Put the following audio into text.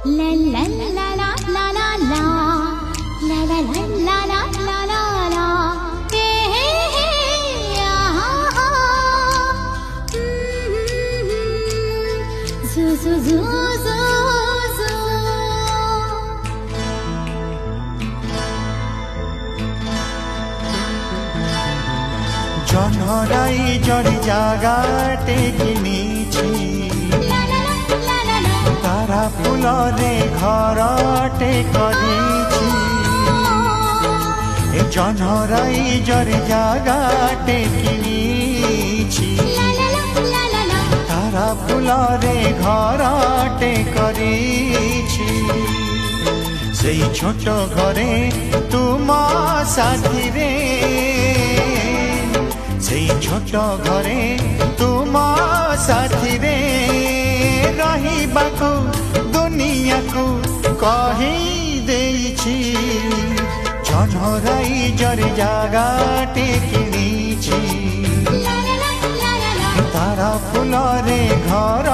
La la la la la la la la la la la la la la la hey hey hey ah ah zoo zoo zoo zoo জনরাই জড়ি জাগাটে কিনিছি তারা ফুলরে ঘরটে করিছি এ জনরাই জড়ি জাগাটে কিনিছি তারা ফুলরে ঘরটে করিছি সেই ছোট ঘরে তুম সাথীরে সেই ছোট ঘরে তুম সাথীরে রহিবাকু দুনিয়াকু কহি দেইছি জনরাই জরি জাগাটে কিনিছি তারা ফুলরে ঘর